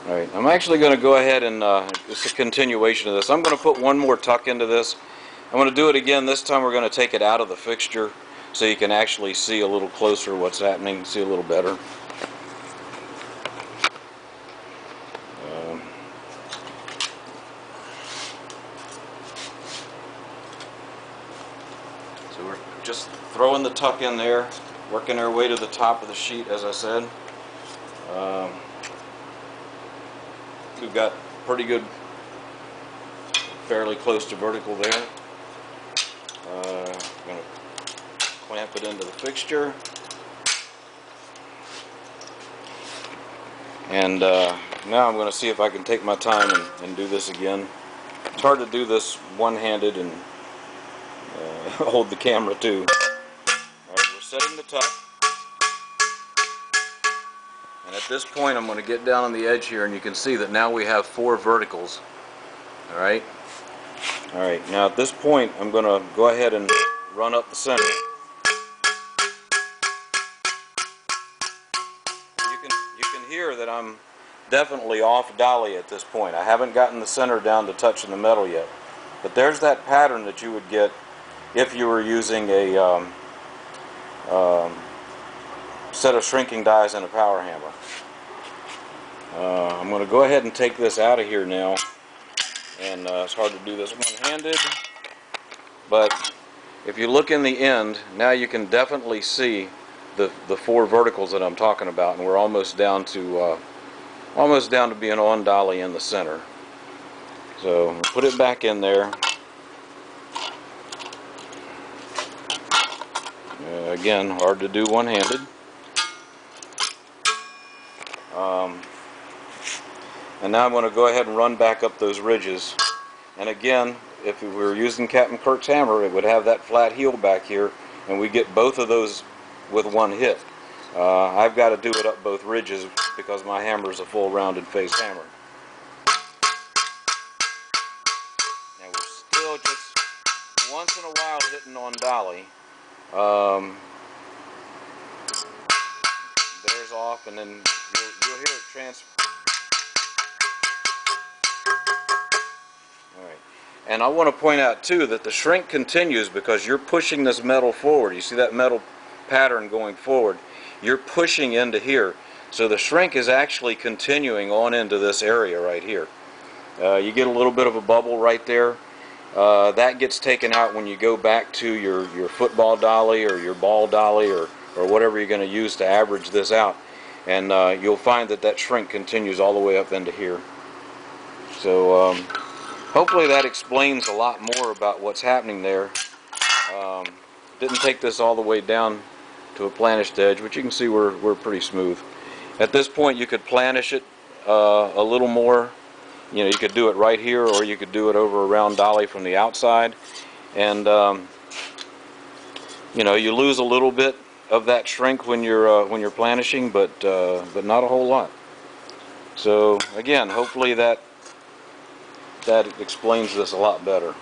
Alright, I'm actually going to go ahead and, it's a continuation of this. I'm going to put one more tuck into this. I'm going to do it again. This time we're going to take it out of the fixture so you can actually see a little closer what's happening, see a little better. So we're just throwing the tuck in there, working our way to the top of the sheet, as I said. We've got pretty good, fairly close to vertical there. I'm going to clamp it into the fixture. And now I'm going to see if I can take my time and do this again. It's hard to do this one-handed and hold the camera too. Alright, we're setting the tuck. And at this point I'm going to get down on the edge here, and you can see that now we have 4 verticals. Alright, now at this point I'm going to go ahead and run up the center. You can hear that I'm definitely off dolly at this point. I haven't gotten the center down to touching the metal yet. But there's that pattern that you would get if you were using a set of shrinking dies and a power hammer. I'm going to go ahead and take this out of here now. And it's hard to do this one-handed. But if you look in the end, now you can definitely see the 4 verticals that I'm talking about, and we're almost down to being on dolly in the center. So put it back in there. Again, hard to do one-handed. And now I'm going to go ahead and run back up those ridges. And again, if we were using Captain Kirk's hammer, it would have that flat heel back here, and we get both of those with one hit. I've got to do it up both ridges because my hammer is a full rounded face hammer. Now we're still just once in a while hitting on dolly. There's off, and then you'll hear it transfer. Alright, and I want to point out too that the shrink continues because you're pushing this metal forward. You see that metal pattern going forward? You're pushing into here. So the shrink is actually continuing on into this area right here. You get a little bit of a bubble right there. That gets taken out when you go back to your football dolly or your ball dolly or whatever you're going to use to average this out. And you'll find that that shrink continues all the way up into here. So hopefully that explains a lot more about what's happening there. Didn't take this all the way down to a planished edge, but you can see we're pretty smooth. At this point you could planish it a little more. You know, you could do it right here, or you could do it over a round dolly from the outside. And you know, you lose a little bit of that shrink when you're planishing, but not a whole lot. So again, hopefully that explains this a lot better.